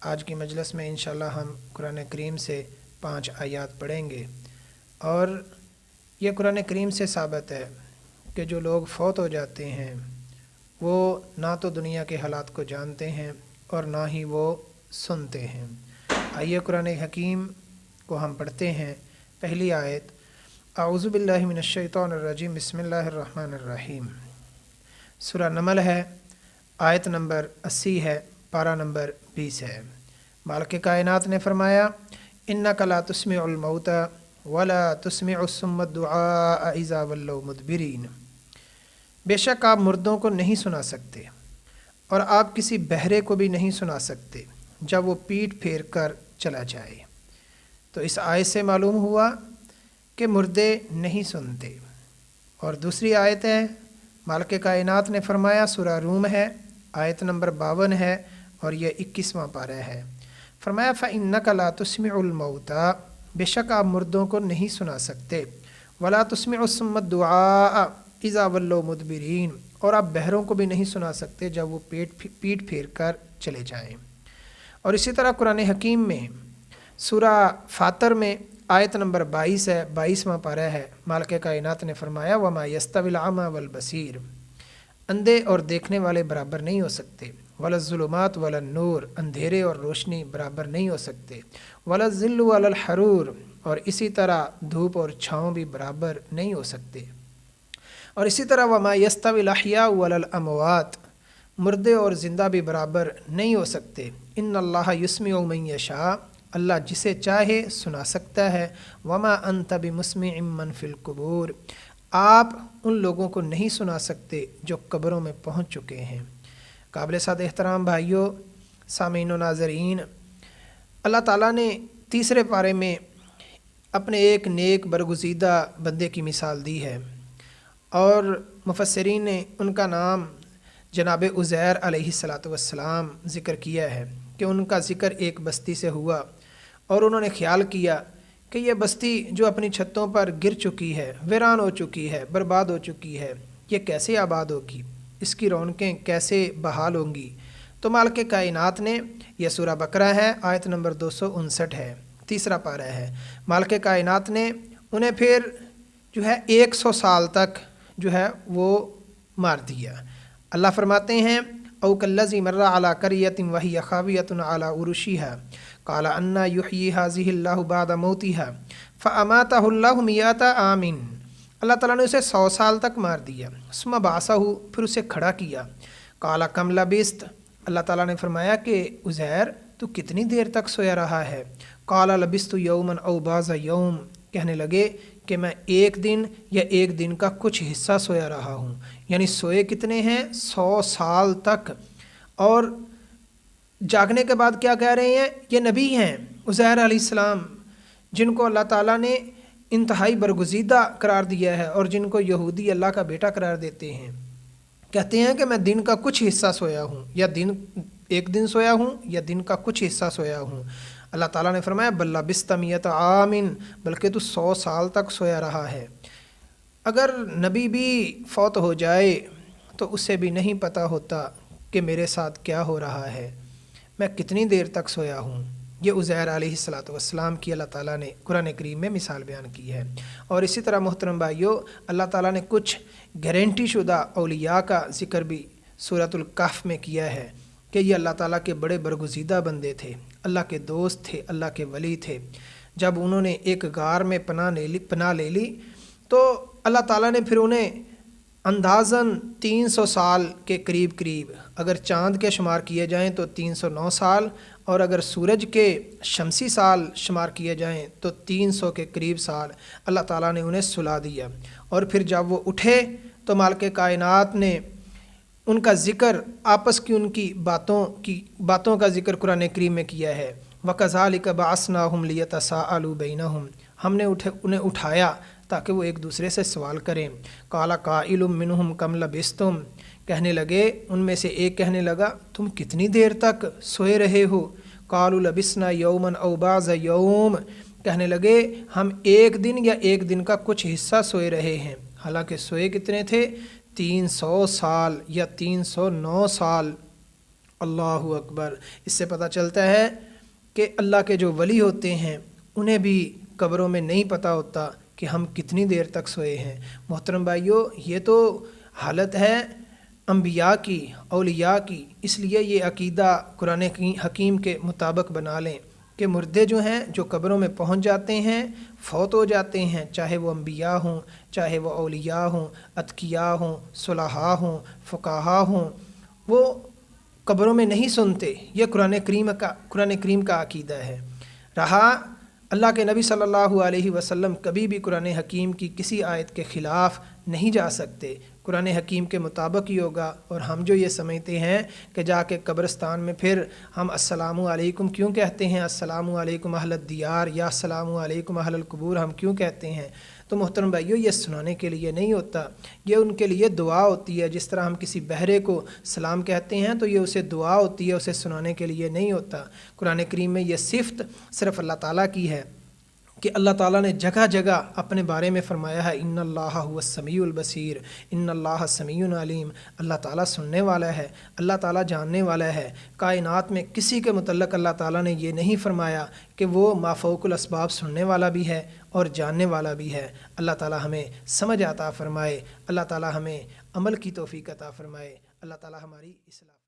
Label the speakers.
Speaker 1: آج کی مجلس میں انشاءاللہ ہم قرآن کریم سے 5 آیات پڑھیں گے، اور یہ قرآن کریم سے ثابت ہے کہ جو لوگ فوت ہو جاتے ہیں وہ نہ تو دنیا کے حالات کو جانتے ہیں اور نہ ہی وہ سنتے ہیں۔ آئیے قرآن حکیم کو ہم پڑھتے ہیں۔ پہلی آیت، اعوذ باللہ من الشیطان الرجیم، بسم اللہ الرحمن الرحیم۔ سورہ نمل ہے، آیت نمبر 80 ہے، پارہ نمبر 20 ہے۔ مالک کائنات نے فرمایا، انک لا تسمع الموتى ولا تسمع الصم الدعاء اذا ولوا مدبرین۔ بے شک آپ مردوں کو نہیں سنا سکتے اور آپ کسی بہرے کو بھی نہیں سنا سکتے جب وہ پیٹھ پھیر کر چلا جائے۔ تو اس آیت سے معلوم ہوا کہ مردے نہیں سنتے۔ اور دوسری آیت ہے، مالک کائنات نے فرمایا، سورہ روم ہے، آیت نمبر 52 ہے اور یہ 21واں پارہ ہے۔ فرمایا فَإِنَّكَ لَا تُسْمِعُ الْمَوْتَى، بے شک آپ مردوں کو نہیں سنا سکتے، وَلَا تُسْمِعُ الصُّمَّ الدُّعَاءَ اِذَا وَلَّوْا مُدْبِرِينَ، اور آپ بہروں کو بھی نہیں سنا سکتے جب وہ پیٹ پھیر کر چلے جائیں۔ اور اسی طرح قرآن حکیم میں سورہ فاطر میں آیت نمبر 22 ہے، 22واں پارہ ہے، مالک کائنات نے فرمایا وَمَا يَسْتَوِي الْأَعْمَى وَالْبَصِيرُ، اندھے اور دیکھنے والے برابر نہیں ہو سکتے، وَلَا الظُّلُمَاتُ وَلَا النُّورُ، اندھیرے اور روشنی برابر نہیں ہو سکتے، وَلَا الظِّلُّ وَلَا الْحَرُورُ، اور اسی طرح دھوپ اور چھاؤں بھی برابر نہیں ہو سکتے۔ اور اسی طرح وَمَا يَسْتَوِي الْأَحْيَاءُ وَلَا الْأَمْوَاتُ، مردے اور زندہ بھی برابر نہیں ہو سکتے۔ إِنَّ اللَّهَ يُسْمِعُ مَن يَشَاءُ، اللہ جسے چاہے سنا سکتا ہے۔ وَمَا أَنْتَ بِمُسْمِعٍ مَّن فِي الْقُبُورِ، آپ ان لوگوں کو نہیں سنا سکتے جو قبروں میں پہنچ چکے ہیں۔ قابل صد احترام بھائیوں، سامعین و ناظرین، اللہ تعالیٰ نے تیسرے پارے میں اپنے ایک نیک برگزیدہ بندے کی مثال دی ہے، اور مفسرین نے ان کا نام جناب عزیر علیہ السلام ذکر کیا ہے کہ ان کا ذکر ایک بستی سے ہوا، اور انہوں نے خیال کیا کہ یہ بستی جو اپنی چھتوں پر گر چکی ہے، ویران ہو چکی ہے، برباد ہو چکی ہے، یہ کیسے آباد ہوگی، اس کی رونقیں کیسے بحال ہوں گی۔ تو مالک کائنات نے، یہ سورہ بقرہ ہے، آیت نمبر 259 ہے، تیسرا پارہ ہے، مالک کائنات نے انہیں پھر جو ہے 100 سال تک جو ہے وہ مار دیا۔ اللہ فرماتے ہیں او کالذی مر علی قریۃ وہی خاویۃ علی عروشها قال انا یحیی ہذہ اللہ بعد موتها فاماتہ اللہ مئۃ عام، اللہ تعالیٰ نے اسے 100 سال تک مار دیا۔ ثم بعثہ، پھر اسے کھڑا کیا۔ قال کم لبثت، اللہ تعالیٰ نے فرمایا کہ عزیر تو کتنی دیر تک سویا رہا ہے؟ قال لبثت یوما او بعض یوم، کہنے لگے کہ میں ایک دن یا ایک دن کا کچھ حصہ سویا رہا ہوں۔ یعنی سوئے کتنے ہیں؟ 100 سال تک۔ اور جاگنے کے بعد کیا کہہ رہے ہیں؟ یہ نبی ہیں عزیر علیہ السلام، جن کو اللہ تعالیٰ نے انتہائی برگزیدہ قرار دیا ہے اور جن کو یہودی اللہ کا بیٹا قرار دیتے ہیں۔ کہتے ہیں کہ میں دن کا کچھ حصہ سویا ہوں، یا ایک دن سویا ہوں، یا دن کا کچھ حصہ سویا ہوں۔ اللہ تعالیٰ نے فرمایا بل لبثت مئۃ عام، بلکہ تو 100 سال تک سویا رہا ہے۔ اگر نبی بھی فوت ہو جائے تو اسے بھی نہیں پتہ ہوتا کہ میرے ساتھ کیا ہو رہا ہے، میں کتنی دیر تک سویا ہوں۔ یہ عزیر علیہ السلام کی اللہ تعالیٰ نے قرآن کریم میں مثال بیان کی ہے۔ اور اسی طرح محترم بھائیوں، اللہ تعالیٰ نے کچھ گارنٹی شدہ اولیاء کا ذکر بھی سورۃ الکہف میں کیا ہے کہ یہ اللہ تعالیٰ کے بڑے برگزیدہ بندے تھے، اللہ کے دوست تھے، اللہ کے ولی تھے۔ جب انہوں نے ایک غار میں پناہ لے لی تو اللہ تعالیٰ نے پھر انہیں اندازاً 300 سال کے قریب، اگر چاند کے شمار کیے جائیں تو 309 سال، اور اگر سورج کے شمسی سال شمار کیے جائیں تو 300 کے قریب سال اللہ تعالیٰ نے انہیں سلا دیا۔ اور پھر جب وہ اٹھے تو مالک کائنات نے ان کا ذکر، آپس کی ان کی باتوں کا ذکر قرآن کریم میں کیا ہے۔ وَكَذَلِكَ بَعَثْنَاهُمْ لِيَتَسَاءَلُوا بَيْنَهُمْ، ہم نے انہیں اٹھایا تاکہ وہ ایک دوسرے سے سوال کریں۔ قَالَ قَائِلٌ مِّنْهُمْ كَمْ لَبِثْتُمْ، کہنے لگے ان میں سے ایک کہنے لگا تم کتنی دیر تک سوئے رہے ہو؟ قَالُوا لَبِثْنَا يَوْمًا أَوْ بَعْضَ يَوْمٍ، کہنے لگے ہم ایک دن یا ایک دن کا کچھ حصہ سوئے رہے ہیں۔ حالانکہ سوئے کتنے تھے؟ 300 سال یا 309 سال۔ اللہ اکبر۔ اس سے پتہ چلتا ہے کہ اللہ کے جو ولی ہوتے ہیں انہیں بھی قبروں میں نہیں پتہ ہوتا کہ ہم کتنی دیر تک سوئے ہیں۔ محترم بھائیو، یہ تو حالت ہے انبیاء کی، اولیاء کی، اس لیے یہ عقیدہ قرآن حکیم کے مطابق بنا لیں کہ مردے جو ہیں جو قبروں میں پہنچ جاتے ہیں، فوت ہو جاتے ہیں، چاہے وہ انبیاء ہوں، چاہے وہ اولیاء ہوں، اتقیاء ہوں، صلحاء ہوں، فقہاء ہوں، وہ قبروں میں نہیں سنتے۔ یہ قرآن کریم کا عقیدہ ہے۔ رہا اللہ کے نبی صلی اللہ علیہ وسلم کبھی بھی قرآن حکیم کی کسی آیت کے خلاف نہیں جا سکتے، قرآن حکیم کے مطابق ہی ہوگا۔ اور ہم جو یہ سمجھتے ہیں کہ جا کے قبرستان میں پھر ہم السلام علیکم کیوں کہتے ہیں، السلام علیکم اہل الدیار یا السلام علیکم اہل القبور ہم کیوں کہتے ہیں، تو محترم بھائیو یہ سنانے کے لیے نہیں ہوتا، یہ ان کے لیے دعا ہوتی ہے۔ جس طرح ہم کسی بہرے کو سلام کہتے ہیں تو یہ اسے دعا ہوتی ہے، اسے سنانے کے لیے نہیں ہوتا۔ قرآن کریم میں یہ صفت صرف اللہ تعالیٰ کی ہے کہ اللہ تعالیٰ نے جگہ جگہ اپنے بارے میں فرمایا ہے ان اللہ هو السمیع البصیر، ان اللہ سمیع علیم۔ اللہ تعالیٰ سننے والا ہے، اللہ تعالیٰ جاننے والا ہے۔ کائنات میں کسی کے متعلق اللہ تعالیٰ نے یہ نہیں فرمایا کہ وہ ما فوق الاسباب سننے والا بھی ہے اور جاننے والا بھی ہے۔ اللہ تعالیٰ ہمیں سمجھ عطا فرمائے، اللہ تعالیٰ ہمیں عمل کی توفیق عطا فرمائے، اللہ تعالیٰ ہماری اصلاح